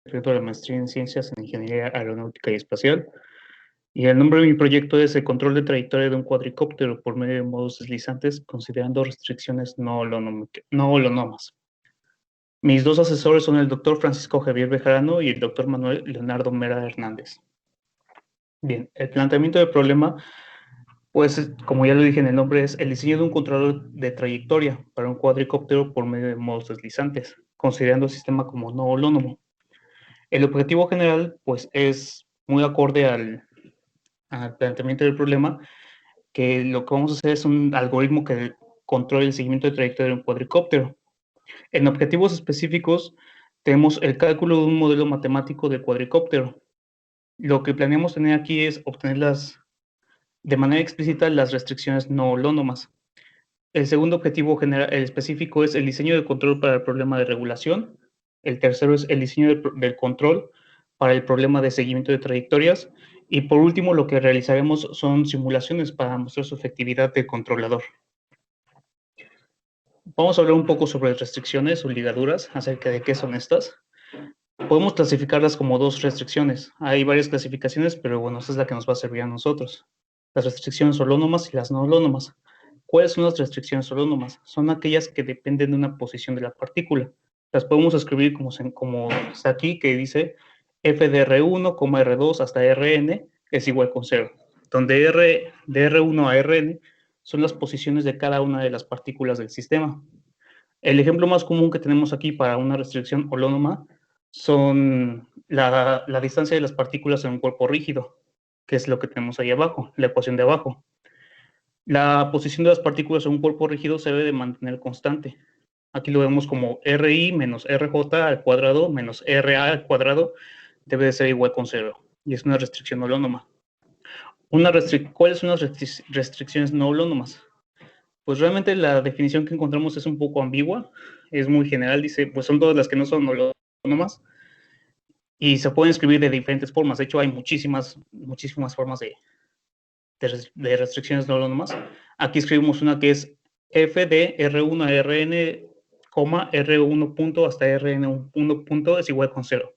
de la maestría en Ciencias en Ingeniería Aeronáutica y Espacial. Y el nombre de mi proyecto es el control de trayectoria de un cuadricóptero por medio de modos deslizantes, considerando restricciones no holonómas. Mis dos asesores son el doctor Francisco Javier Bejarano y el doctor Manuel Leonardo Mera Hernández. Bien, el planteamiento del problema, pues, como ya lo dije en el nombre, es el diseño de un controlador de trayectoria para un cuadricóptero por medio de modos deslizantes, considerando el sistema como no holónomo. El objetivo general, pues, es muy acorde al planteamiento del problema, que lo que vamos a hacer es un algoritmo que controle el seguimiento de trayectoria de un cuadricóptero. En objetivos específicos, tenemos el cálculo de un modelo matemático del cuadricóptero. Lo que planeamos tener aquí es obtener de manera explícita las restricciones no holónomas. El segundo objetivo general, el específico, es el diseño de control para el problema de regulación. El tercero es el diseño del control para el problema de seguimiento de trayectorias. Y por último, lo que realizaremos son simulaciones para mostrar su efectividad de controlador. Vamos a hablar un poco sobre restricciones o ligaduras, acerca de qué son estas. Podemos clasificarlas como dos restricciones. Hay varias clasificaciones, pero bueno, esta es la que nos va a servir a nosotros. Las restricciones holónomas y las no holónomas. ¿Cuáles son las restricciones holónomas? Son aquellas que dependen de una posición de la partícula. Las podemos escribir como está aquí, que dice f de R1, R2 hasta Rn es igual con 0, donde R de R1 a Rn son las posiciones de cada una de las partículas del sistema. El ejemplo más común que tenemos aquí para una restricción holónoma son la distancia de las partículas en un cuerpo rígido, que es lo que tenemos ahí abajo, la ecuación de abajo. La posición de las partículas en un cuerpo rígido se debe de mantener constante. Aquí lo vemos como RI menos RJ al cuadrado menos RA al cuadrado debe de ser igual con 0. Y es una restricción holónoma. ¿Cuáles son las restricciones no holónomas? Pues realmente la definición que encontramos es un poco ambigua, es muy general, dice, pues son todas las que no son holónomas y se pueden escribir de diferentes formas. De hecho, hay muchísimas formas de restricciones no holónomas. Aquí escribimos una que es f de R1 a Rn, R1 punto hasta Rn1 punto es igual con 0.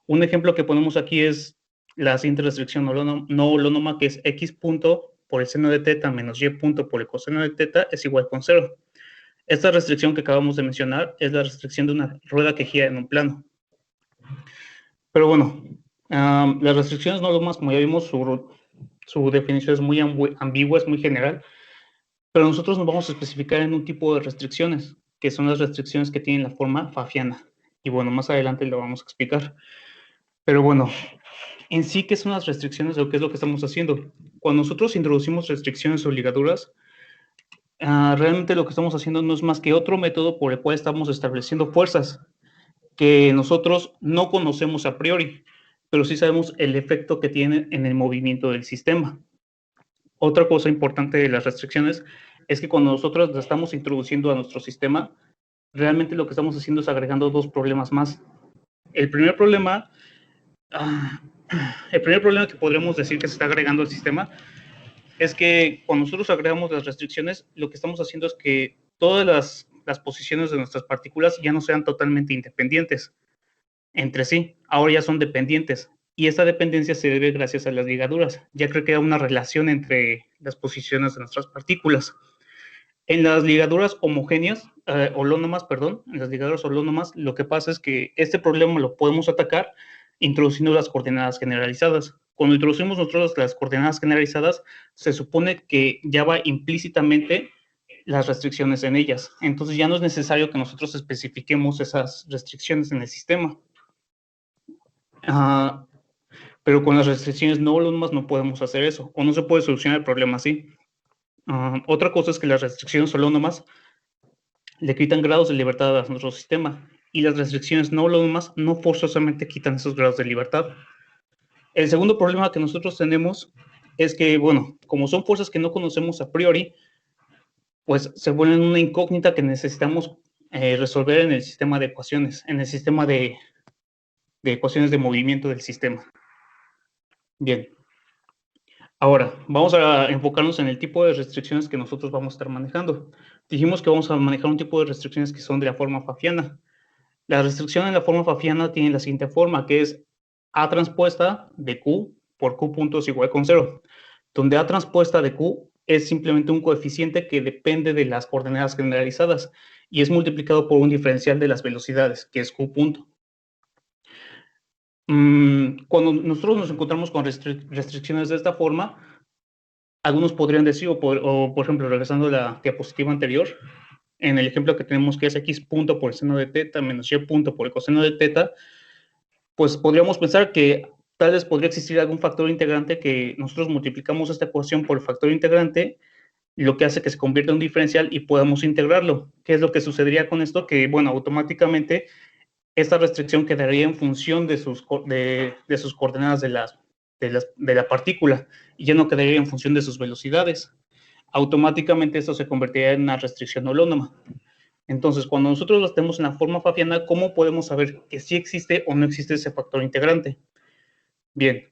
Un ejemplo que ponemos aquí es la siguiente restricción no holónoma, que es x punto por el seno de teta menos y punto por el coseno de teta es igual con 0. Esta restricción que acabamos de mencionar es la restricción de una rueda que gira en un plano. Pero bueno, las restricciones no holónomas, como ya vimos, su definición es muy ambigua, es muy general, pero nosotros nos vamos a especificar en un tipo de restricciones, que son las restricciones que tienen la forma pfaffiana. Y bueno, más adelante lo vamos a explicar. Pero bueno, en sí, ¿qué son las restricciones o qué es lo que estamos haciendo? Cuando nosotros introducimos restricciones o ligaduras, realmente lo que estamos haciendo no es más que otro método por el cual estamos estableciendo fuerzas que nosotros no conocemos a priori, pero sí sabemos el efecto que tienen en el movimiento del sistema. Otra cosa importante de las restricciones es que cuando nosotros las estamos introduciendo a nuestro sistema, realmente lo que estamos haciendo es agregando dos problemas más. El primer problema que podríamos decir que se está agregando al sistema es que cuando nosotros agregamos las restricciones, lo que estamos haciendo es que todas las posiciones de nuestras partículas ya no sean totalmente independientes entre sí, ahora ya son dependientes. Y esta dependencia se debe gracias a las ligaduras, ya que crea una relación entre las posiciones de nuestras partículas. En las ligaduras homogéneas, holónomas, en las ligaduras holónomas, lo que pasa es que este problema lo podemos atacar introduciendo las coordenadas generalizadas. Cuando introducimos nosotros las coordenadas generalizadas, se supone que ya va implícitamente las restricciones en ellas. Entonces ya no es necesario que nosotros especifiquemos esas restricciones en el sistema. Pero con las restricciones no holónomas no podemos hacer eso, o no se puede solucionar el problema así. Otra cosa es que las restricciones holónomas le quitan grados de libertad a nuestro sistema, y las restricciones no holónomas no forzosamente quitan esos grados de libertad. El segundo problema que nosotros tenemos es que, bueno, como son fuerzas que no conocemos a priori, pues se vuelven una incógnita que necesitamos resolver en el sistema de ecuaciones, en el sistema de ecuaciones de movimiento del sistema. Bien. Ahora, vamos a enfocarnos en el tipo de restricciones que nosotros vamos a estar manejando. Dijimos que vamos a manejar un tipo de restricciones que son de la forma pfaffiana. La restricción en la forma pfaffiana tiene la siguiente forma, que es A transpuesta de Q por Q puntos igual con 0, donde A transpuesta de Q es simplemente un coeficiente que depende de las coordenadas generalizadas y es multiplicado por un diferencial de las velocidades, que es Q punto. Cuando nosotros nos encontramos con restricciones de esta forma, algunos podrían decir, o por ejemplo, regresando a la diapositiva anterior, en el ejemplo que tenemos que es x punto por el seno de teta menos y punto por el coseno de teta, pues podríamos pensar que tal vez podría existir algún factor integrante que nosotros multiplicamos esta ecuación por el factor integrante, lo que hace que se convierta en un diferencial y podamos integrarlo. ¿Qué es lo que sucedería con esto? Que, bueno, automáticamente esta restricción quedaría en función de sus coordenadas de la partícula y ya no quedaría en función de sus velocidades. Automáticamente esto se convertiría en una restricción holónoma. Entonces, cuando nosotros lo tenemos en la forma pfaffiana, ¿cómo podemos saber que sí existe o no existe ese factor integrante? Bien,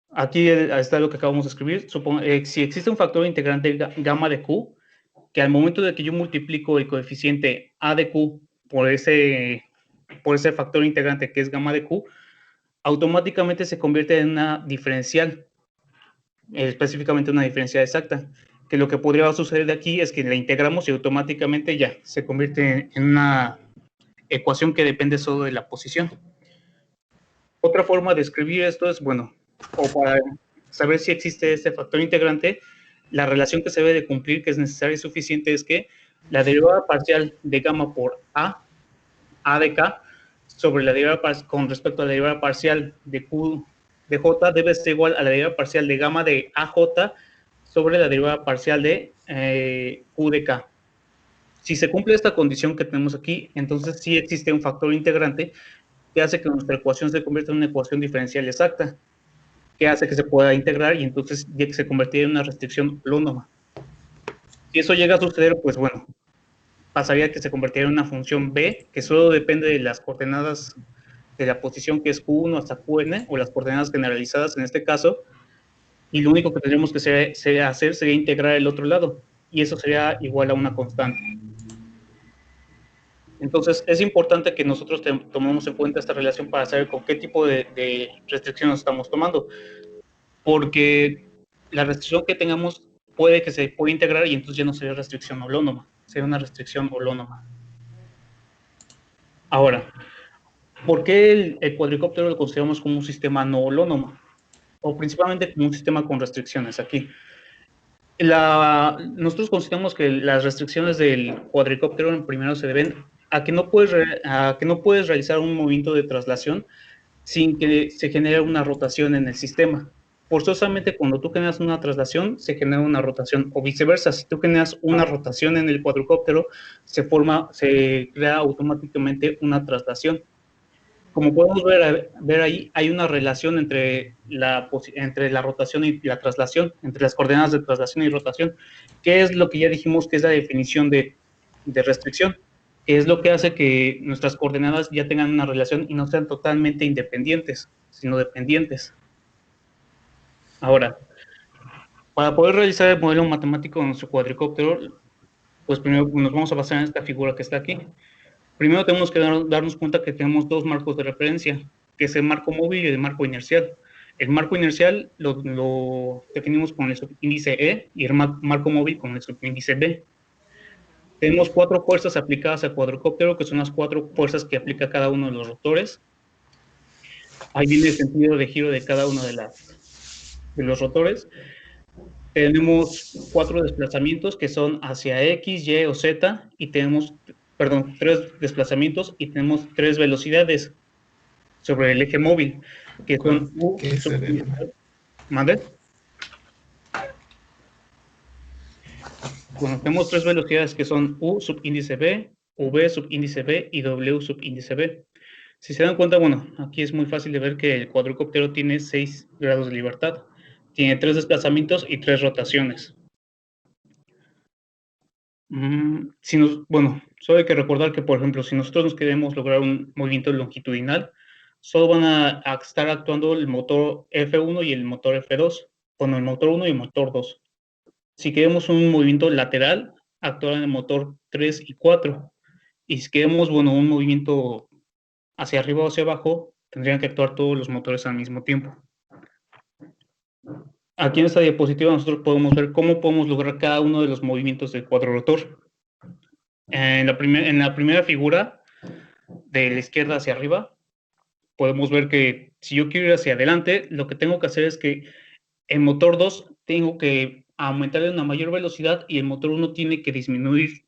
aquí está lo que acabamos de escribir. Si existe un factor integrante gamma de Q, que al momento de que yo multiplico el coeficiente A de Q por ese factor integrante que es gamma de Q, automáticamente se convierte en una diferencial, específicamente una diferencial exacta, que lo que podría suceder de aquí es que la integramos y automáticamente ya se convierte en una ecuación que depende solo de la posición. Otra forma de escribir esto es, bueno, o para saber si existe este factor integrante, la relación que se debe de cumplir, que es necesaria y suficiente, es que la derivada parcial de gamma por A de K, sobre la derivada con respecto a la derivada parcial de Q de J debe ser igual a la derivada parcial de gamma de AJ sobre la derivada parcial de Q de K. Si se cumple esta condición que tenemos aquí, entonces sí existe un factor integrante que hace que nuestra ecuación se convierta en una ecuación diferencial exacta, que hace que se pueda integrar y entonces se convertiría en una restricción holónoma. Si eso llega a suceder, pues bueno, pasaría a que se convertiría en una función b, que solo depende de las coordenadas de la posición que es q1 hasta qn, o las coordenadas generalizadas en este caso, y lo único que tendríamos que hacer sería integrar el otro lado, y eso sería igual a una constante. Entonces, es importante que nosotros tomemos en cuenta esta relación para saber con qué tipo de restricción nos estamos tomando, porque la restricción que tengamos puede que se pueda integrar y entonces ya no sería restricción holónoma, sería una restricción holónoma. Ahora, ¿por qué el cuadricóptero lo consideramos como un sistema no holónomo? O principalmente como un sistema con restricciones aquí. Nosotros consideramos que las restricciones del cuadricóptero primero se deben a que no puedes realizar un movimiento de traslación sin que se genere una rotación en el sistema. Forzosamente, cuando tú generas una traslación, se genera una rotación, o viceversa. Si tú generas una rotación en el cuadricóptero, se crea automáticamente una traslación. Como podemos ver ahí, hay una relación entre la rotación y la traslación, entre las coordenadas de traslación y rotación, que es lo que ya dijimos que es la definición de restricción, que es lo que hace que nuestras coordenadas ya tengan una relación y no sean totalmente independientes, sino dependientes. Ahora, para poder realizar el modelo matemático de nuestro cuadricóptero, pues primero nos vamos a basar en esta figura que está aquí. Primero tenemos que darnos cuenta que tenemos dos marcos de referencia, que es el marco móvil y el marco inercial. El marco inercial lo definimos con el subíndice E y el marco móvil con el subíndice B. Tenemos 4 fuerzas aplicadas al cuadricóptero, que son las 4 fuerzas que aplica cada uno de los rotores. Ahí viene el sentido de giro de cada uno de los rotores. Tenemos 4 desplazamientos que son hacia X, Y o Z, y tenemos, 3 desplazamientos y tenemos 3 velocidades sobre el eje móvil, que son U. ¿Qué sería? ¿Mande? Bueno, tenemos 3 velocidades que son U subíndice B, V subíndice B y W subíndice B. Si se dan cuenta, bueno, aquí es muy fácil de ver que el cuadricóptero tiene 6 grados de libertad. Tiene 3 desplazamientos y 3 rotaciones. Bueno, solo hay que recordar que, por ejemplo, si nosotros nos queremos lograr un movimiento longitudinal, solo van a estar actuando el motor F1 y el motor F2. Bueno, el motor 1 y el motor 2. Si queremos un movimiento lateral, actuarán el motor 3 y 4. Y si queremos, bueno, un movimiento hacia arriba o hacia abajo, tendrían que actuar todos los motores al mismo tiempo. Aquí en esta diapositiva nosotros podemos ver cómo podemos lograr cada uno de los movimientos del cuadro rotor. En la primera figura, de la izquierda hacia arriba, podemos ver que si yo quiero ir hacia adelante, lo que tengo que hacer es que el motor 2 tengo que aumentarle una mayor velocidad y el motor 1 tiene que disminuir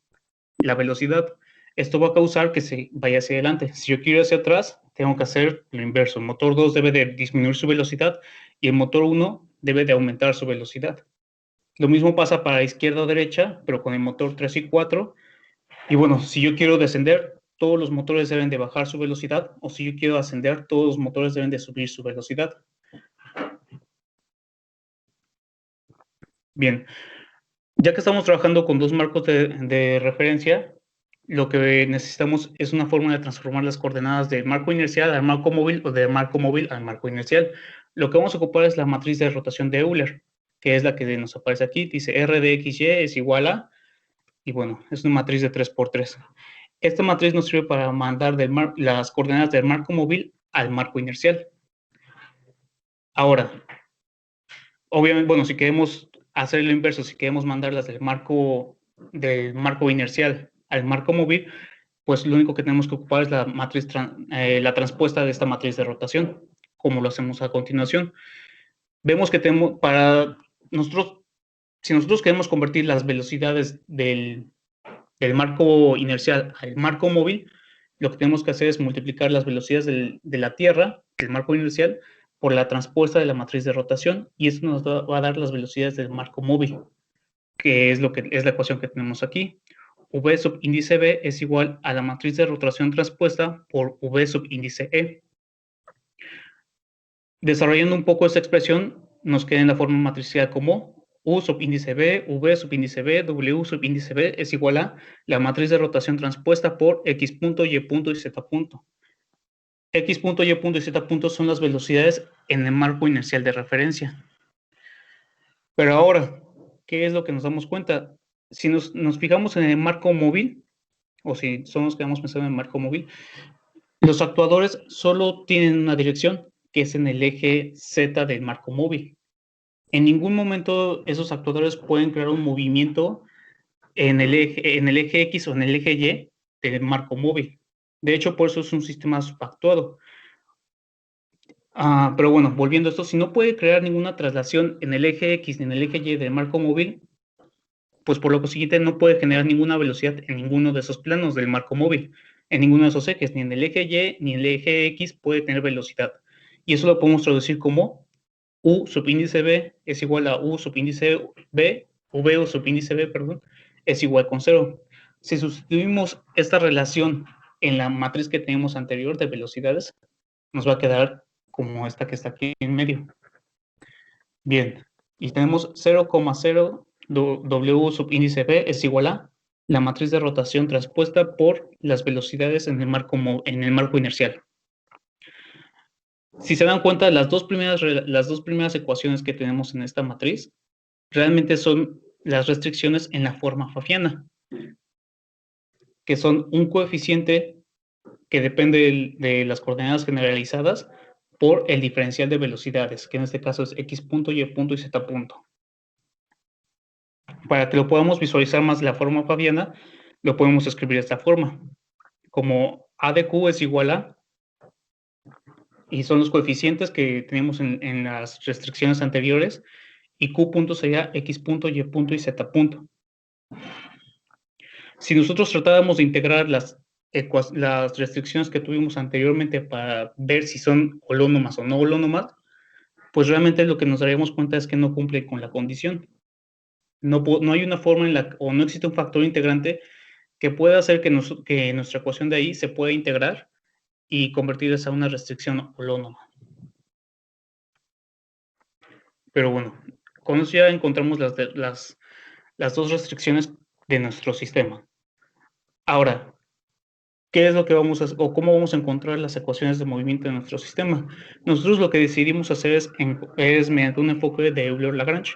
la velocidad. Esto va a causar que se vaya hacia adelante. Si yo quiero ir hacia atrás, tengo que hacer lo inverso. El motor 2 debe de disminuir su velocidad y el motor 1 debe de aumentar su velocidad. Lo mismo pasa para izquierda o derecha, pero con el motor 3 y 4. Y bueno, si yo quiero descender, todos los motores deben de bajar su velocidad, o si yo quiero ascender, todos los motores deben de subir su velocidad. Bien, ya que estamos trabajando con dos marcos de referencia, lo que necesitamos es una forma de transformar las coordenadas del marco inercial al marco móvil o del marco móvil al marco inercial. Lo que vamos a ocupar es la matriz de rotación de Euler, que es la que nos aparece aquí. Dice R de XY es igual a, y bueno, es una matriz de 3×3. Esta matriz nos sirve para mandar las coordenadas del marco móvil al marco inercial. Ahora, obviamente, bueno, si queremos hacer lo inverso, si queremos mandarlas del marco inercial al marco móvil, pues lo único que tenemos que ocupar es la matriz, la transpuesta de esta matriz de rotación, como lo hacemos a continuación. Vemos que tenemos, si nosotros queremos convertir las velocidades del marco inercial al marco móvil, lo que tenemos que hacer es multiplicar las velocidades de la Tierra, del marco inercial, por la transpuesta de la matriz de rotación, y eso nos va a dar las velocidades del marco móvil, que es la ecuación que tenemos aquí. V sub índice B es igual a la matriz de rotación transpuesta por V sub índice E. Desarrollando un poco esta expresión, nos queda en la forma matricial como U sub índice B, V sub índice B, W sub índice B es igual a la matriz de rotación transpuesta por X punto, Y punto y Z punto. X punto, Y punto y Z punto son las velocidades en el marco inercial de referencia. Pero ahora, ¿qué es lo que nos damos cuenta? Si nos fijamos en el marco móvil, o si solo nos quedamos pensando en el marco móvil, los actuadores solo tienen una dirección, que es en el eje Z del marco móvil. En ningún momento esos actuadores pueden crear un movimiento en el eje X o en el eje Y del marco móvil. De hecho, por eso es un sistema subactuado. Pero bueno, volviendo a esto, si no puede crear ninguna traslación en el eje X ni en el eje Y del marco móvil, pues por lo consiguiente no puede generar ninguna velocidad en ninguno de esos planos del marco móvil. En ninguno de esos ejes, ni en el eje Y ni en el eje X puede tener velocidad. Y eso lo podemos traducir como U subíndice B es igual a U subíndice B, V subíndice B, perdón, es igual con 0. Si sustituimos esta relación en la matriz que tenemos anterior de velocidades, nos va a quedar como esta que está aquí en medio. Bien, y tenemos 0,0 W subíndice B es igual a la matriz de rotación transpuesta por las velocidades en el marco inercial. Si se dan cuenta, las dos primeras ecuaciones que tenemos en esta matriz realmente son las restricciones en la forma pfaffiana, que son un coeficiente que depende de las coordenadas generalizadas por el diferencial de velocidades, que en este caso es X punto, Y punto y Z punto. Para que lo podamos visualizar más de la forma pfaffiana, lo podemos escribir de esta forma, como A de Q es igual a, y son los coeficientes que tenemos en las restricciones anteriores, y Q punto sería X punto, Y punto y Z punto. Si nosotros tratáramos de integrar las restricciones que tuvimos anteriormente para ver si son holónomas o no holónomas, pues realmente lo que nos daríamos cuenta es que no cumple con la condición. No hay una forma o no existe un factor integrante que pueda hacer que nuestra ecuación de ahí se pueda integrar y convertirse a una restricción holónoma. Pero bueno, con eso ya encontramos las dos restricciones de nuestro sistema. Ahora, ¿qué es lo que vamos a hacer o cómo vamos a encontrar las ecuaciones de movimiento de nuestro sistema? Nosotros lo que decidimos hacer es mediante un enfoque de Euler-Lagrange.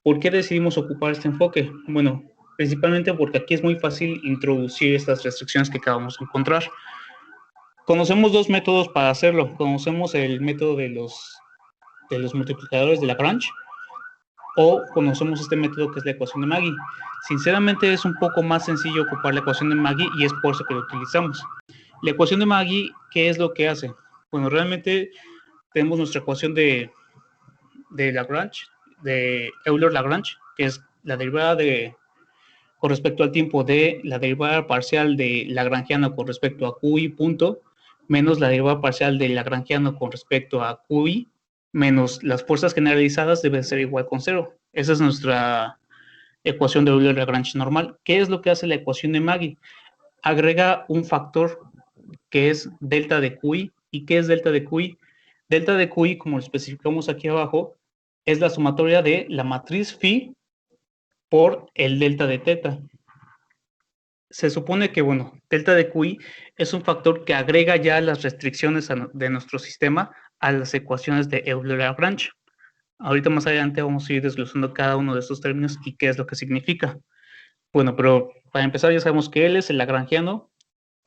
¿Por qué decidimos ocupar este enfoque? Bueno, principalmente porque aquí es muy fácil introducir estas restricciones que acabamos de encontrar. Conocemos dos métodos para hacerlo. Conocemos el método de los multiplicadores de Lagrange, o conocemos este método que es la ecuación de Magee. Sinceramente es un poco más sencillo ocupar la ecuación de Magee y es por eso que lo utilizamos. La ecuación de Magee, ¿qué es lo que hace? Bueno, realmente tenemos nuestra ecuación de Lagrange, de Euler-Lagrange, que es la derivada con respecto al tiempo de la derivada parcial de lagrangiano con respecto a QI punto, menos la derivada parcial de lagrangiano con respecto a QI, menos las fuerzas generalizadas debe ser igual con 0. Esa es nuestra ecuación de Euler-Lagrange normal. ¿Qué es lo que hace la ecuación de Magee? Agrega un factor que es delta de QI. ¿Y qué es delta de QI? Delta de QI, como lo especificamos aquí abajo, es la sumatoria de la matriz phi por el delta de teta. Se supone que, bueno, delta de QI es un factor que agrega ya las restricciones de nuestro sistema a las ecuaciones de Euler-Lagrange. Ahorita más adelante vamos a ir desglosando cada uno de estos términos y qué es lo que significa. Bueno, pero para empezar ya sabemos que L es el lagrangiano,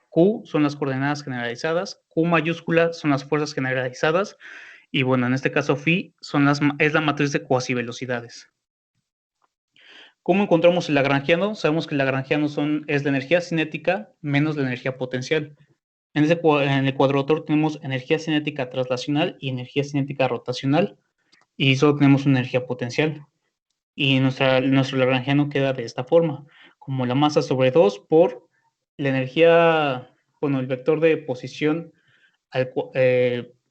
Q son las coordenadas generalizadas, Q mayúscula son las fuerzas generalizadas, y bueno, en este caso phi es la matriz de cuasivelocidades. ¿Cómo encontramos el lagrangiano? Sabemos que el lagrangiano es la energía cinética menos la energía potencial. En el cuadrotor tenemos energía cinética traslacional y energía cinética rotacional, y solo tenemos una energía potencial. Y nuestro lagrangiano queda de esta forma, como la masa sobre 2 por la energía, bueno, el vector de posición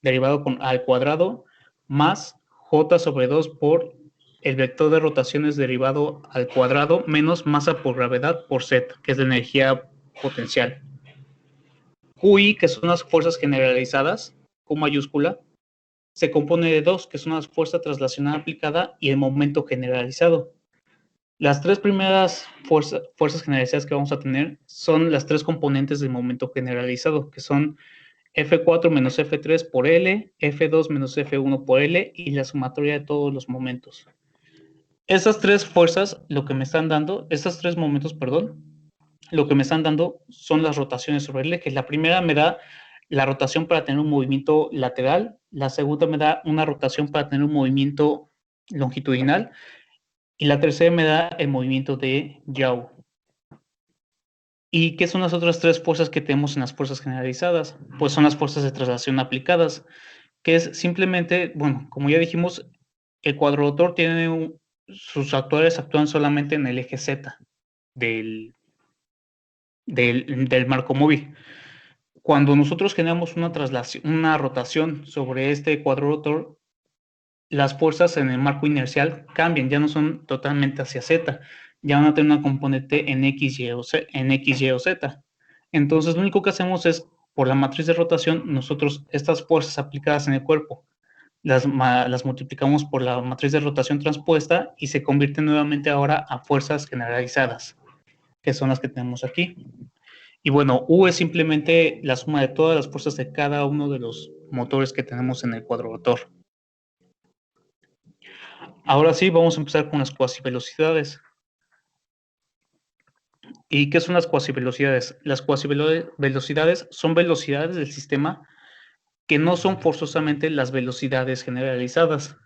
derivado al cuadrado, más j sobre 2 por el vector de rotaciones derivado al cuadrado, menos masa por gravedad por z, que es la energía potencial. QI, que son las fuerzas generalizadas, Q mayúscula, se compone de dos, que son la fuerza traslacional aplicada y el momento generalizado. Las tres primeras fuerzas generalizadas que vamos a tener son las tres componentes del momento generalizado, que son F4 menos F3 por L, F2 menos F1 por L y la sumatoria de todos los momentos. Estas tres fuerzas, lo que me están dando, estos tres momentos, perdón, lo que me están dando son las rotaciones sobre el eje. La primera me da la rotación para tener un movimiento lateral, la segunda me da una rotación para tener un movimiento longitudinal y la tercera me da el movimiento de yaw. ¿Y qué son las otras tres fuerzas que tenemos en las fuerzas generalizadas? Pues son las fuerzas de traslación aplicadas, que es simplemente, bueno, como ya dijimos, el cuadrotor tiene sus actuadores actúan solamente en el eje Z del marco móvil. Cuando nosotros generamos una rotación sobre este cuadrotor, las fuerzas en el marco inercial cambian, ya no son totalmente hacia Z, ya van a tener una componente en X, Y o Z. Entonces, lo único que hacemos es, por la matriz de rotación, nosotros estas fuerzas aplicadas en el cuerpo las multiplicamos por la matriz de rotación transpuesta y se convierten nuevamente ahora a fuerzas generalizadas, que son las que tenemos aquí. Y bueno, U es simplemente la suma de todas las fuerzas de cada uno de los motores que tenemos en el cuadrotor. Ahora sí, vamos a empezar con las cuasivelocidades. ¿Y qué son las cuasivelocidades? Las cuasivelocidades son velocidades del sistema que no son forzosamente las velocidades generalizadas,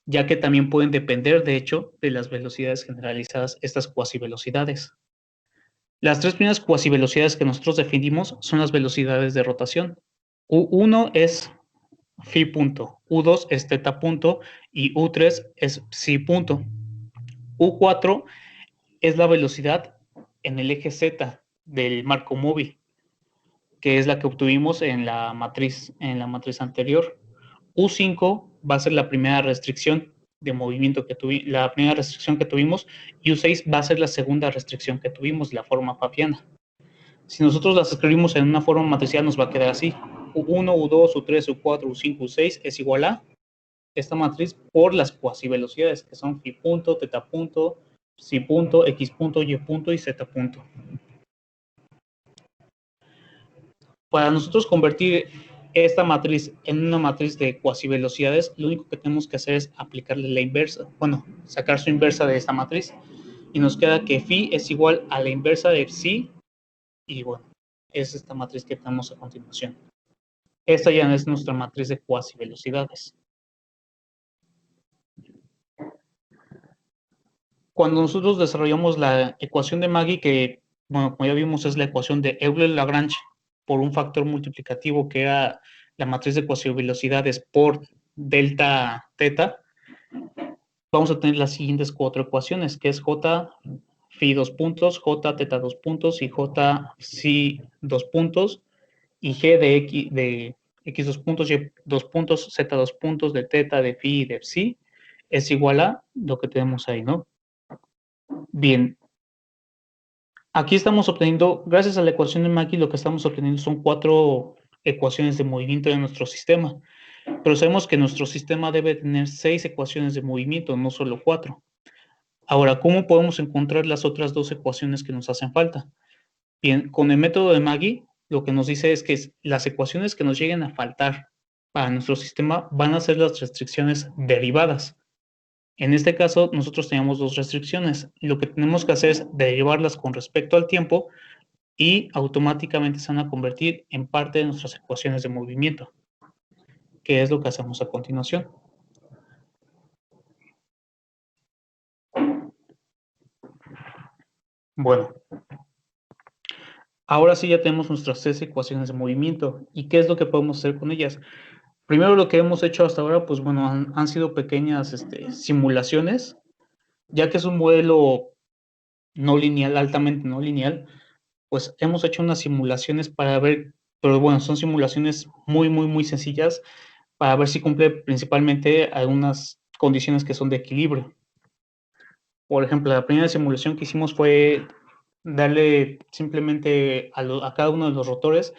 ya que también pueden depender, de hecho, de las velocidades generalizadas, estas cuasivelocidades. Las tres primeras cuasivelocidades que nosotros definimos son las velocidades de rotación. U1 es phi punto, U2 es teta punto y U3 es psi punto. U4 es la velocidad en el eje Z del marco móvil, que es la que obtuvimos en la matriz anterior. U5 va a ser la primera restricción de movimiento la primera restricción que tuvimos, y U6 va a ser la segunda restricción que tuvimos, la forma Pfaffiana. Si nosotros las escribimos en una forma matricial, nos va a quedar así: U1, U2, U3, U4, U5, U6 es igual a esta matriz por las cuasivelocidades, que son phi punto, teta punto, psi punto, x punto, y punto y z punto. Para nosotros convertir esta matriz en una matriz de cuasivelocidades, lo único que tenemos que hacer es aplicarle la inversa, bueno, sacar su inversa de esta matriz, y nos queda que phi es igual a la inversa de psi, y bueno, es esta matriz que tenemos a continuación. Esta ya es nuestra matriz de cuasi velocidades. Cuando nosotros desarrollamos la ecuación de Maggie, que, bueno, como ya vimos, es la ecuación de Euler-Lagrange por un factor multiplicativo que era la matriz de cuasi velocidades por delta teta, vamos a tener las siguientes cuatro ecuaciones, que es J phi dos puntos, J teta dos puntos y J psi dos puntos, y G de X dos puntos, Y dos puntos, Z dos puntos, de teta, de phi y de psi, es igual a lo que tenemos ahí, ¿no? Bien, aquí estamos obteniendo, gracias a la ecuación de Maggie, lo que estamos obteniendo son cuatro ecuaciones de movimiento de nuestro sistema. Pero sabemos que nuestro sistema debe tener 6 ecuaciones de movimiento, no solo 4. Ahora, ¿cómo podemos encontrar las otras 2 ecuaciones que nos hacen falta? Bien, con el método de Maggie, lo que nos dice es que las ecuaciones que nos lleguen a faltar para nuestro sistema van a ser las restricciones derivadas. En este caso, nosotros tenemos 2 restricciones. Lo que tenemos que hacer es derivarlas con respecto al tiempo y automáticamente se van a convertir en parte de nuestras ecuaciones de movimiento, que es lo que hacemos a continuación. Bueno, ahora sí ya tenemos nuestras 3 ecuaciones de movimiento. ¿Y qué es lo que podemos hacer con ellas? Primero, lo que hemos hecho hasta ahora, pues bueno, han sido pequeñas simulaciones, ya que es un modelo no lineal, altamente no lineal, pues hemos hecho unas simulaciones para ver, pero bueno, son simulaciones muy sencillas para ver si cumple principalmente algunas condiciones que son de equilibrio. Por ejemplo, la primera simulación que hicimos fue darle simplemente a cada uno de los rotores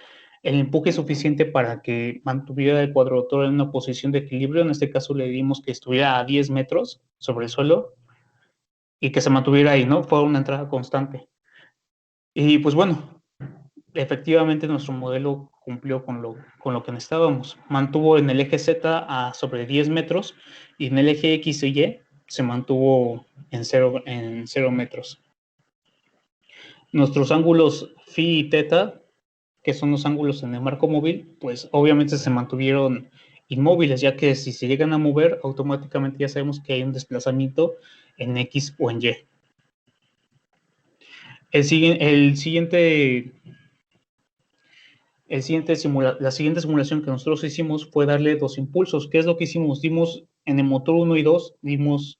el empuje suficiente para que mantuviera el cuadrotor en una posición de equilibrio. En este caso le dimos que estuviera a 10 metros sobre el suelo y que se mantuviera ahí, ¿no? Fue una entrada constante. Y pues bueno, efectivamente nuestro modelo cumplió con lo que necesitábamos. Mantuvo en el eje Z a sobre 10 metros y en el eje X y Y se mantuvo en 0 metros. Nuestros ángulos phi y teta, que son los ángulos en el marco móvil, pues obviamente se mantuvieron inmóviles, ya que si se llegan a mover, automáticamente ya sabemos que hay un desplazamiento en X o en Y. El siguiente la siguiente simulación que nosotros hicimos fue darle 2 impulsos. ¿Qué es lo que hicimos? Dimos en el motor 1 y 2, dimos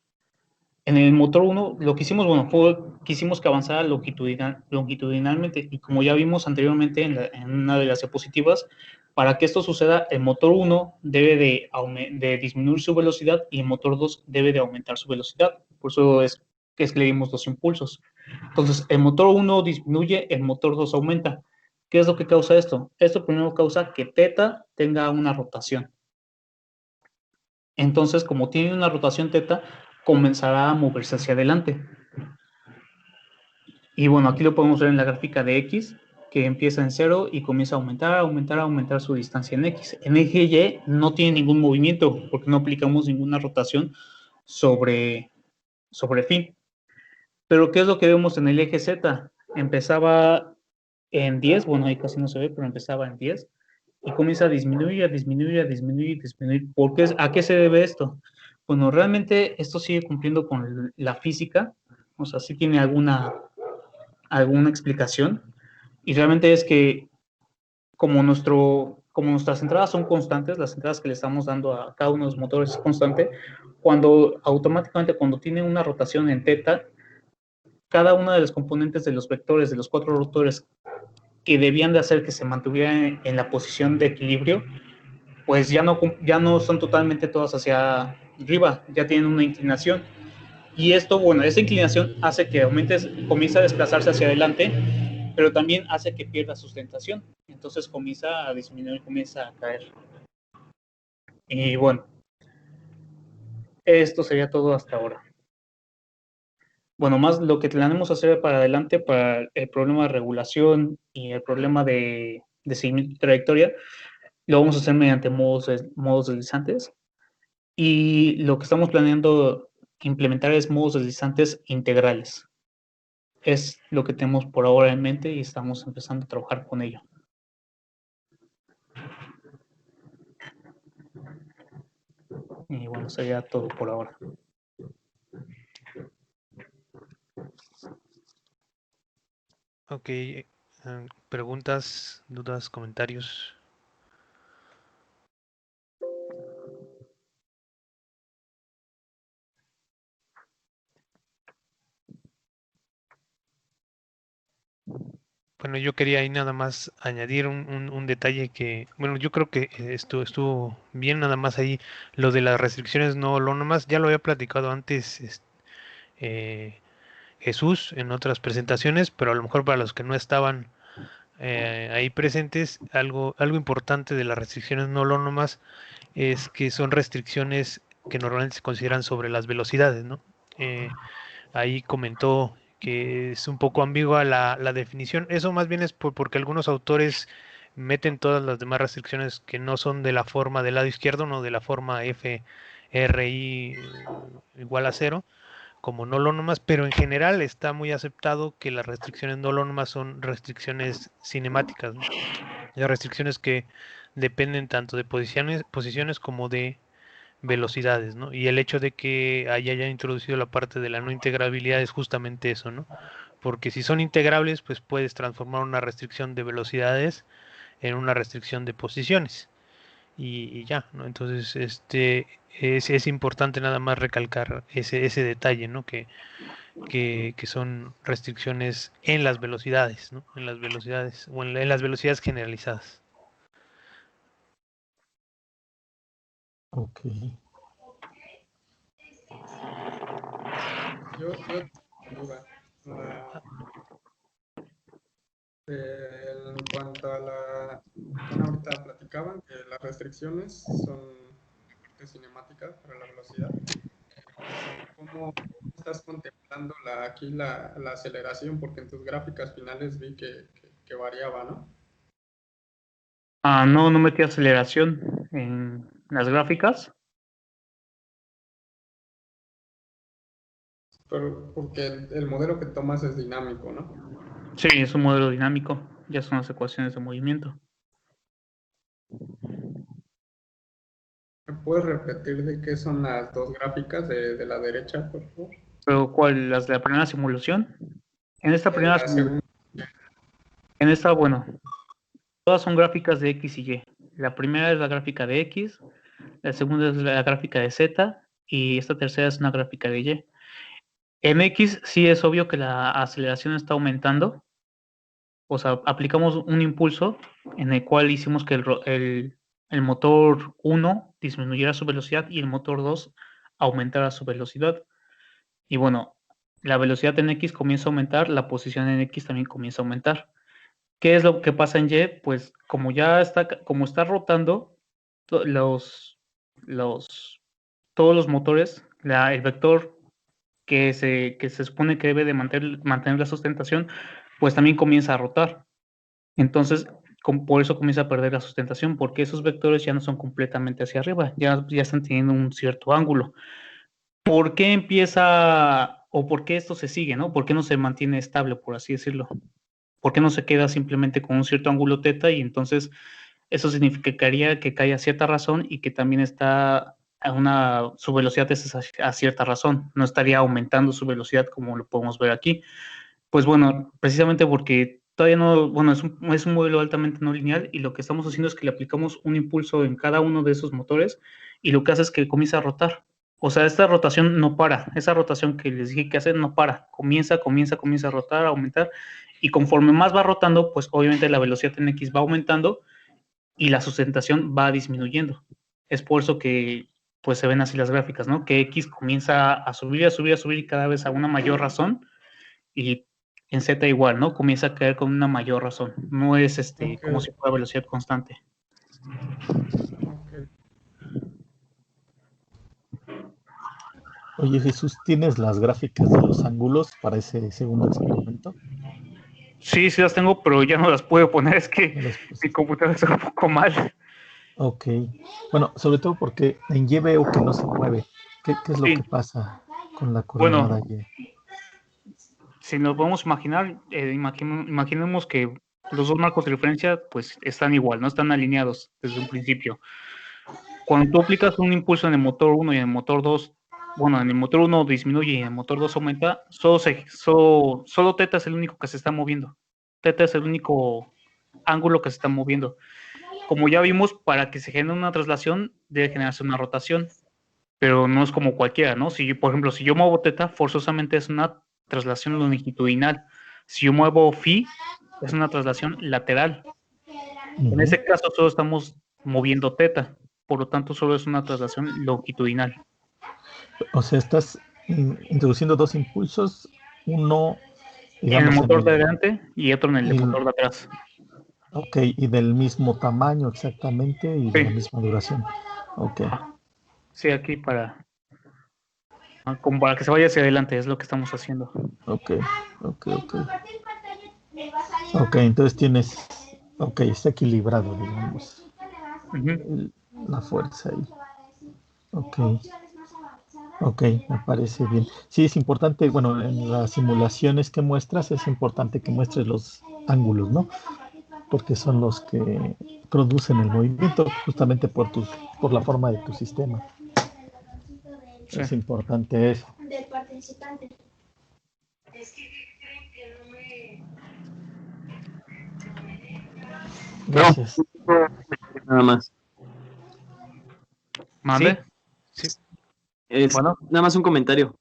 en el motor 1, lo que hicimos, bueno, fue quisimos que avanzara longitudinalmente, y como ya vimos anteriormente en una de las diapositivas, para que esto suceda, el motor 1 debe de disminuir su velocidad y el motor 2 debe de aumentar su velocidad. Por eso es que le dimos 2 impulsos. Entonces, el motor 1 disminuye, el motor 2 aumenta. ¿Qué es lo que causa esto? Esto primero causa que teta tenga una rotación. Entonces, como tiene una rotación teta, comenzará a moverse hacia adelante. Y bueno, aquí lo podemos ver en la gráfica de X, que empieza en 0 y comienza a aumentar su distancia en X. En eje Y no tiene ningún movimiento porque no aplicamos ninguna rotación sobre phi. Pero ¿qué es lo que vemos en el eje Z? Empezaba en 10, bueno, ahí casi no se ve, pero empezaba en 10 y comienza a disminuir, a disminuir, a disminuir, a disminuir. ¿A qué se debe esto? Bueno, realmente esto sigue cumpliendo con la física, o sea, sí tiene alguna explicación, y realmente es que como nuestras entradas son constantes, las entradas que le estamos dando a cada uno de los motores es constante, automáticamente cuando tiene una rotación en teta, cada una de los componentes de los vectores de los 4 rotores que debían de hacer que se mantuvieran en la posición de equilibrio, pues ya no son totalmente todas hacia arriba, ya tienen una inclinación. Y esto, bueno, esa inclinación hace que comience a desplazarse hacia adelante, pero también hace que pierda sustentación. Entonces comienza a disminuir, comienza a caer. Y bueno, esto sería todo hasta ahora. Bueno, más lo que tenemos que hacer para adelante para el problema de regulación y el problema de seguimiento de trayectoria, lo vamos a hacer mediante modos deslizantes. Y lo que estamos planeando implementar es modos deslizantes integrales. Es lo que tenemos por ahora en mente y estamos empezando a trabajar con ello. Y bueno, sería todo por ahora. Ok, preguntas, dudas, comentarios. Bueno, yo quería ahí nada más añadir un detalle que, bueno, yo creo que estuvo bien nada más ahí, lo de las restricciones no holónomas, ya lo había platicado antes eh, Jesús en otras presentaciones, pero a lo mejor para los que no estaban ahí presentes, algo importante de las restricciones no holónomas es que son restricciones que normalmente se consideran sobre las velocidades, ¿no? Ahí comentó que es un poco ambigua la definición. Eso más bien es porque algunos autores meten todas las demás restricciones que no son de la forma del lado izquierdo, no de la forma F, R, I igual a cero, como no holónomas, pero en general está muy aceptado que las restricciones no holónomas son restricciones cinemáticas, ¿no? Restricciones que dependen tanto de posiciones como de velocidades, ¿no? Y el hecho de que haya introducido la parte de la no integrabilidad es justamente eso, ¿no? Porque si son integrables, pues puedes transformar una restricción de velocidades en una restricción de posiciones. Y ya, ¿no? Entonces, es importante nada más recalcar ese detalle, ¿no? Que son restricciones en las velocidades, ¿no? En las velocidades, o en las velocidades generalizadas. Ok. Yo duda. La- en cuanto a bueno, ahorita platicaban que las restricciones son cinemáticas para la velocidad. ¿Cómo estás contemplando la aceleración? Porque en tus gráficas finales vi que variaba, ¿no? No, no metí aceleración en las gráficas. Pero porque el modelo que tomas es dinámico, ¿no? Sí, es un modelo dinámico, ya son las ecuaciones de movimiento. ¿Me puedes repetir de qué son las dos gráficas de la derecha, por favor? Pero ¿cuál? ¿Las de la primera simulación? En esta primera La segunda. en esta, bueno, todas son gráficas de X y Y. La primera es la gráfica de X, la segunda es la gráfica de Z y esta tercera es una gráfica de Y. En X sí es obvio que la aceleración está aumentando, o sea, aplicamos un impulso en el cual hicimos que el motor 1 disminuyera su velocidad y el motor 2 aumentara su velocidad. Y bueno, la velocidad en X comienza a aumentar, la posición en X también comienza a aumentar. ¿Qué es lo que pasa en Y? Pues como está rotando, los, los, todos los motores, el vector que se supone que debe de mantener la sustentación, pues también comienza a rotar. Entonces, por eso comienza a perder la sustentación, porque esos vectores ya no son completamente hacia arriba, ya están teniendo un cierto ángulo. ¿Por qué empieza o por qué esto se sigue, ¿no? ¿Por qué no se mantiene estable, por así decirlo? ¿Por qué no se queda simplemente con un cierto ángulo teta y entonces eso significaría que cae a cierta razón y que también está su velocidad es a cierta razón, no estaría aumentando su velocidad como lo podemos ver aquí? Pues bueno, precisamente porque todavía no, bueno, es un modelo altamente no lineal y lo que estamos haciendo es que le aplicamos un impulso en cada uno de esos motores y lo que hace es que comienza a rotar. O sea, esta rotación no para, esa rotación que les dije que hacer no para, comienza a rotar, a aumentar y conforme más va rotando, pues obviamente la velocidad en X va aumentando y la sustentación va disminuyendo. Es por eso que pues se ven así las gráficas, ¿no? Que X comienza a subir, a subir, a subir y cada vez a una mayor razón y en Z igual, ¿no? Comienza a caer con una mayor razón. No es Ok, como si fuera velocidad constante. ok. Oye, Jesús, ¿tienes las gráficas de los ángulos para ese segundo experimento? Sí, sí las tengo, pero ya no las puedo poner. Es que No las mi puse. computadora está un poco mal. Ok. Bueno, sobre todo porque en Y veo que no se mueve. ¿Qué es lo Sí, que pasa con la bueno, coordenada Y? si nos podemos imaginar, imaginemos que los dos marcos de referencia pues están igual, no están alineados desde un principio. cuando tú aplicas un impulso en el motor 1 y en el motor 2, bueno, en el motor 1 disminuye y en el motor 2 aumenta, solo teta es el único que se está moviendo. Teta es el único ángulo que se está moviendo. Como ya vimos, para que se genere una traslación, debe generarse una rotación, pero no es como cualquiera, ¿no? Si yo, por ejemplo, si yo muevo teta, forzosamente es una traslación longitudinal. Si yo muevo phi, es una traslación lateral. En ese caso, solo estamos moviendo teta, por lo tanto, solo es una traslación longitudinal. O sea, estás introduciendo dos impulsos, uno, En el digamos, motor de adelante y otro en el motor de atrás. Ok, y del mismo tamaño exactamente y de la Sí. misma duración. Ok. Sí, aquí como para que se vaya hacia adelante, es lo que estamos haciendo. Ok. Ok, entonces tienes. Ok, está equilibrado, digamos. La fuerza ahí. Ok, me parece bien. Sí, es importante, bueno, en las simulaciones que muestras es importante que muestres los ángulos, ¿no? Porque son los que producen el movimiento justamente por la forma de tu sistema. Sí. Es importante eso. Del participante. Es que creen que no me... Gracias. Nada más. ¿Mande? Sí. Bueno. Nada más un comentario.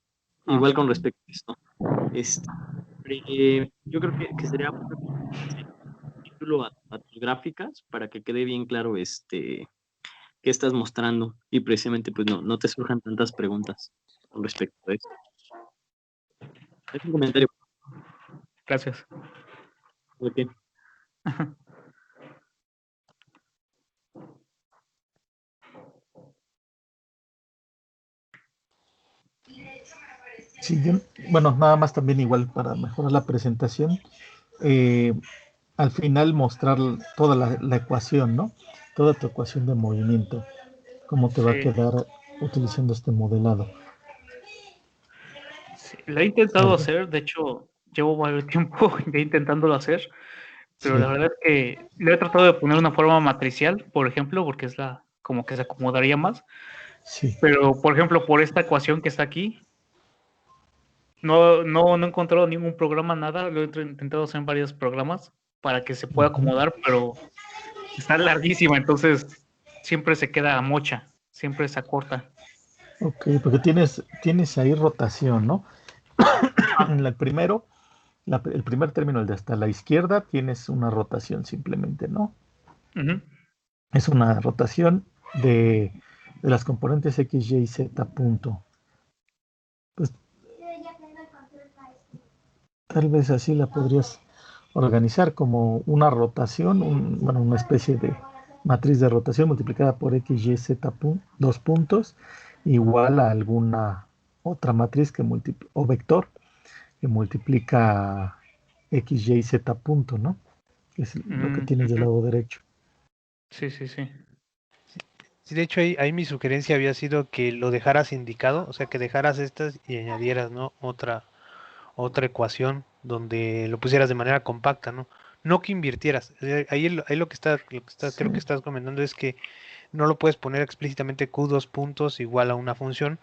Igual con respecto a esto. Yo creo que sería título a tus gráficas para que quede bien claro qué estás mostrando y precisamente pues no te surjan tantas preguntas con respecto a esto. Es un comentario. Gracias. Okay. Sí, bueno, nada más también igual para mejorar la presentación, al final mostrar toda la ecuación, ¿no? Toda tu ecuación de movimiento, cómo te va a quedar utilizando este modelado. Sí, lo he intentado hacer, de hecho, llevo varios tiempo ya intentándolo hacer, pero la verdad es que le he tratado de poner una forma matricial, por ejemplo, porque es como que se acomodaría más. Sí. Pero, por ejemplo, por esta ecuación que está aquí, no he encontrado ningún programa, nada. Lo he intentado hacer en varios programas para que se pueda acomodar, pero está larguísima, entonces siempre se queda mocha, siempre se acorta. Ok, porque tienes ahí rotación, ¿no? En el primer término, el de hasta la izquierda, tienes una rotación simplemente, ¿no? Es una rotación de las componentes X, Y, Z, punto. Pues tal vez así la podrías organizar como una rotación, una especie de matriz de rotación multiplicada por X, Y, Z, dos puntos, igual a alguna otra matriz o vector que multiplica X, Y, Z punto, ¿no? Que es lo que tienes del lado derecho. Sí. Sí, de hecho ahí mi sugerencia había sido que lo dejaras indicado, o sea, que dejaras estas y añadieras, ¿no? Otra ecuación donde lo pusieras de manera compacta, ¿no? No que invirtieras. Ahí lo que está, creo que estás comentando es que no lo puedes poner explícitamente Q dos puntos igual a una función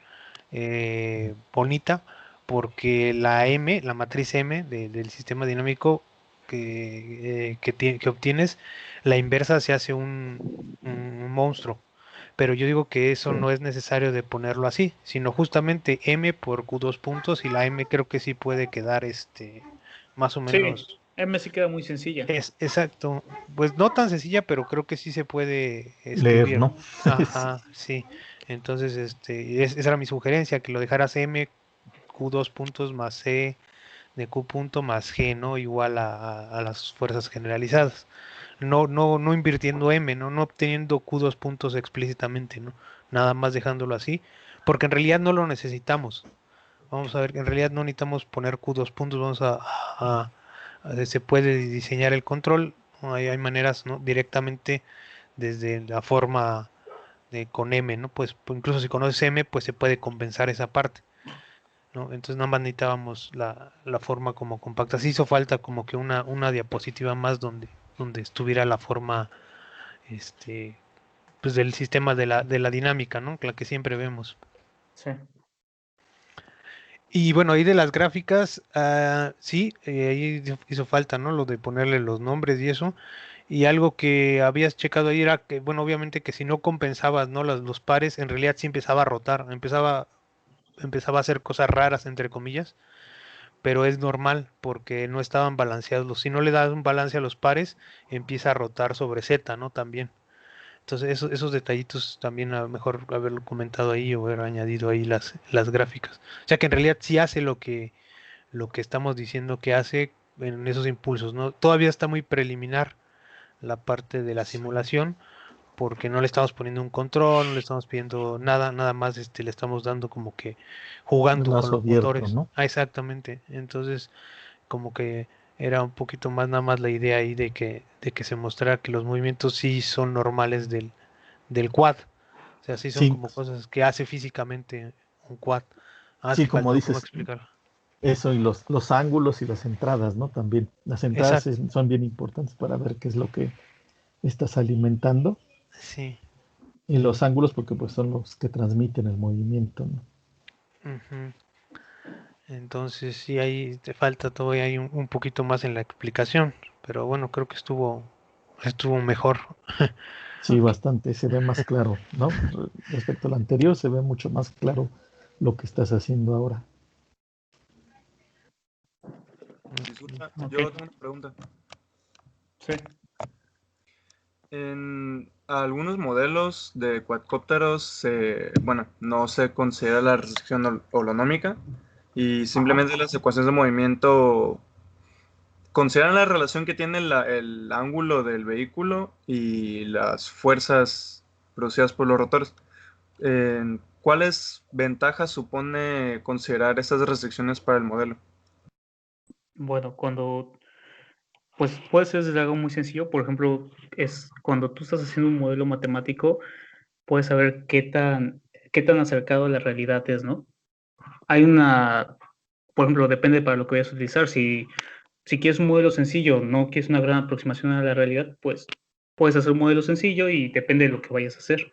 bonita, porque la matriz M del sistema dinámico que obtienes, la inversa se hace un monstruo. Pero yo digo que eso no es necesario de ponerlo así, sino justamente M por Q dos puntos, y la M creo que sí puede quedar más o menos. Sí, M sí queda muy sencilla. Exacto. Pues no tan sencilla, pero creo que sí se puede escribir. Leer, ¿no? Ajá, sí. Entonces, esa era mi sugerencia, que lo dejaras M Q dos puntos más C de Q punto más G, ¿no? Igual a las fuerzas generalizadas. No invirtiendo M, ¿no? No obteniendo Q dos puntos explícitamente, ¿no? Nada más dejándolo así, porque en realidad no lo necesitamos. Vamos a ver, en realidad no necesitamos poner Q dos puntos, se puede diseñar el control, hay maneras, ¿no? Directamente desde la forma con M, ¿no? Pues incluso si conoces M, pues se puede compensar esa parte, ¿no? Entonces nada más necesitábamos la forma como compacta. Sí hizo falta como que una diapositiva más donde estuviera la forma pues del sistema de la dinámica, ¿no? La que siempre vemos. Sí. Y bueno, ahí de las gráficas, sí, ahí hizo falta, ¿no? Lo de ponerle los nombres y eso. Y algo que habías checado ahí era que, bueno, obviamente que si no compensabas, ¿no? Los pares, en realidad sí empezaba a rotar, empezaba a hacer cosas raras, entre comillas, pero es normal porque no estaban balanceados. Si no le das un balance a los pares, empieza a rotar sobre Z, ¿no? También. Entonces, esos detallitos también a lo mejor haberlo comentado ahí o haber añadido ahí las gráficas. O sea que en realidad sí hace lo que estamos diciendo que hace en esos impulsos, ¿no? Todavía está muy preliminar la parte de la simulación porque no le estamos poniendo un control, no le estamos pidiendo nada, nada más le estamos dando como que El jugando con lazo los abierto, motores. ¿no? Ah, exactamente. Entonces, como que era un poquito más nada más la idea ahí de que se mostrara que los movimientos sí son normales del quad. O sea, sí son Sí, como cosas que hace físicamente un quad. Ah, sí, te como faltó cómo dices, explicar. eso y los ángulos y las entradas, ¿no? También las entradas Exacto, son bien importantes para ver qué es lo que estás alimentando sí. y los ángulos porque pues son los que transmiten el movimiento, ¿no? Ujú. Entonces sí, ahí te falta todavía hay un poquito más en la explicación, pero bueno, creo que estuvo mejor. Sí, bastante, se ve más claro, ¿no? Respecto al anterior, se ve mucho más claro lo que estás haciendo ahora. Disculpa, Ok. yo tengo una pregunta. Sí. En algunos modelos de cuadcópteros, bueno, no se considera la restricción holonómica y simplemente las ecuaciones de movimiento consideran la relación que tiene el ángulo del vehículo y las fuerzas producidas por los rotores. ¿Cuáles ventajas supone considerar estas restricciones para el modelo? Bueno, pues puede ser desde algo muy sencillo, por ejemplo, es cuando tú estás haciendo un modelo matemático, puedes saber qué tan acercado a la realidad es, ¿no? Hay por ejemplo, depende para lo que vayas a utilizar. Si quieres un modelo sencillo, no quieres una gran aproximación a la realidad, pues puedes hacer un modelo sencillo y depende de lo que vayas a hacer.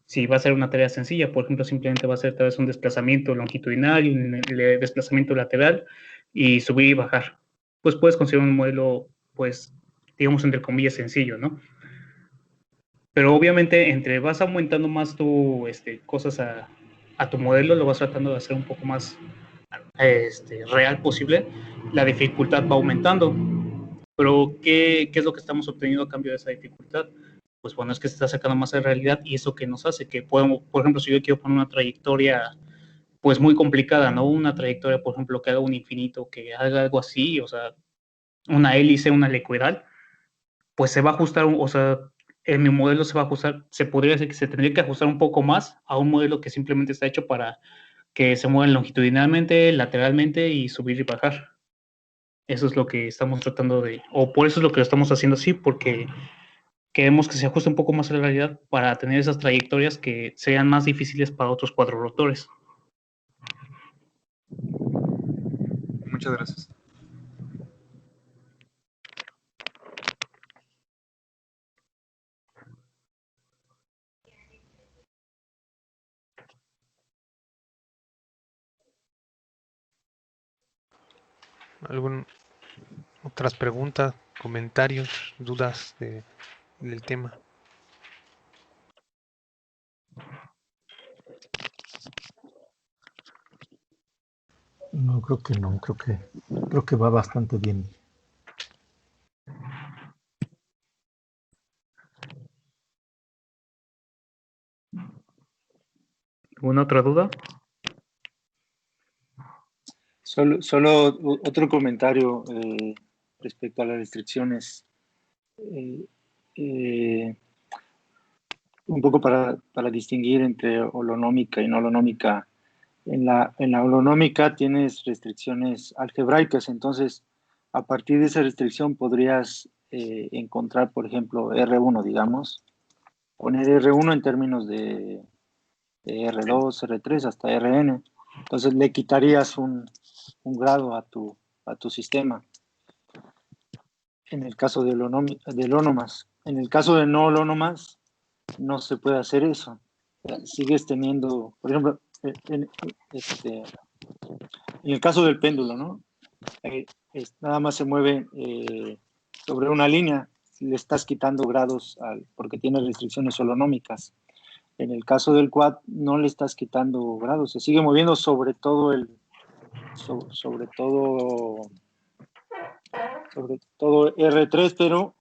Si va a ser una tarea sencilla, por ejemplo, simplemente va a ser tal vez un desplazamiento longitudinal y un desplazamiento lateral y subir y bajar. Pues puedes considerar un modelo, pues, digamos, entre comillas, sencillo, ¿no? Pero obviamente, entre vas aumentando más cosas a tu modelo, lo vas tratando de hacer un poco más real posible, la dificultad va aumentando. Pero, ¿qué es lo que estamos obteniendo a cambio de esa dificultad? Pues bueno, es que se está sacando más de realidad y eso que nos hace que podemos, por ejemplo, si yo quiero poner una trayectoria pues muy complicada, ¿no? Una trayectoria, por ejemplo, que haga un infinito, que haga algo así, o sea, una hélice, una helicoidal, pues se va a ajustar, o sea, en mi modelo se va a ajustar, se podría decir que se tendría que ajustar un poco más a un modelo que simplemente está hecho para que se muevan longitudinalmente, lateralmente y subir y bajar. Eso es lo que estamos tratando o por eso es lo que lo estamos haciendo así, porque queremos que se ajuste un poco más a la realidad para tener esas trayectorias que sean más difíciles para otros cuadrorotores. Muchas gracias. ¿Algún otras preguntas, comentarios, dudas del tema? No, creo que va bastante bien. ¿Alguna otra duda? Solo otro comentario respecto a las restricciones. Eh, eh, un poco para distinguir entre holonómica y no holonómica. En la holonómica tienes restricciones algebraicas, entonces a partir de esa restricción podrías encontrar, por ejemplo, R1, digamos, poner R1 en términos de R2, R3 hasta Rn. Entonces le quitarías un grado a tu sistema. En el caso de holónomas. En el caso de no holónomas, no se puede hacer eso. O sea, sigues teniendo, por ejemplo, en el caso del péndulo, ¿no? Nada más se mueve sobre una línea, le estás quitando grados porque tiene restricciones holonómicas. En el caso del quad no le estás quitando grados, se sigue moviendo sobre todo R3, pero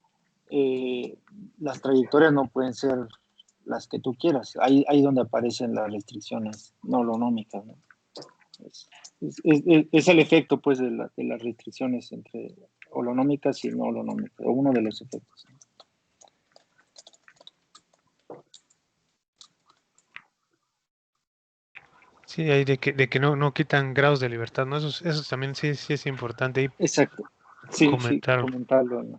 las trayectorias no pueden ser las que tú quieras. Ahí donde aparecen las restricciones no holonómicas, ¿no? Es el efecto, pues, de las restricciones entre holonómicas y no holonómicas, o uno de los efectos. Sí, hay de que no quitan grados de libertad, ¿no? Eso también sí es importante ahí Exacto. Sí, comentarlo, ¿no?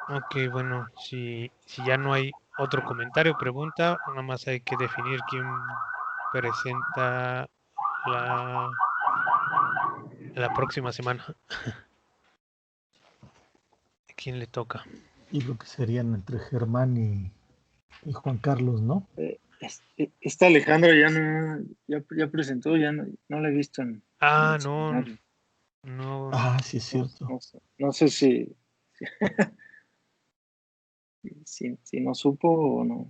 Ok, bueno, si ya no hay otro comentario, pregunta, nada más hay que definir quién presenta la próxima semana. ¿A quién le toca? Y lo que serían entre Germán y Juan Carlos, ¿no? Esta Alejandra ya presentó, ya no la he visto en el seminario. No. Ah, sí, es cierto. No sé si no supo o no.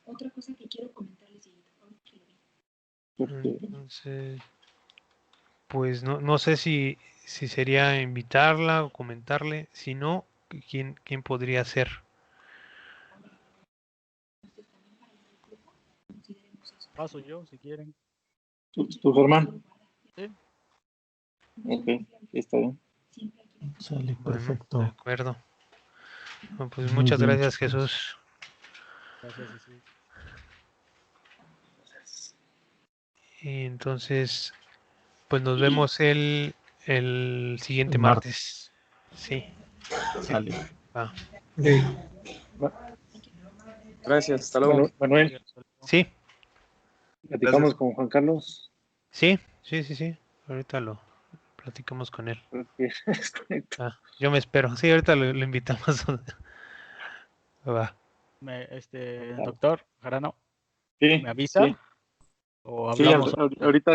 Otra cosa que quiero comentarles, Entonces, pues no sé si sería invitarla o comentarle. Si no, ¿quién podría ser? Paso yo, si quieren. ¿Tú, Germán? Sí. Ok, está bien. Sale, Bueno, perfecto. de acuerdo. Bueno, pues Muy muchas bien, gracias, chicos. Jesús. Gracias, Jesús. Y entonces, pues nos vemos el siguiente El martes. Sí. Sale. Va. Sí. Gracias, hasta luego. Manuel, Sí, platicamos Gracias. con Juan Carlos. sí. Ahorita lo platicamos con él. Yo me espero. Sí, ahorita lo invitamos. Va. Doctor Jarano, Sí, ¿me avisa? sí. ¿O Sí, hablamos? ahorita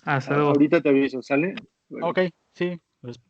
Hasta luego. te aviso, ¿sale? Bueno. Ok, sí, lo espero.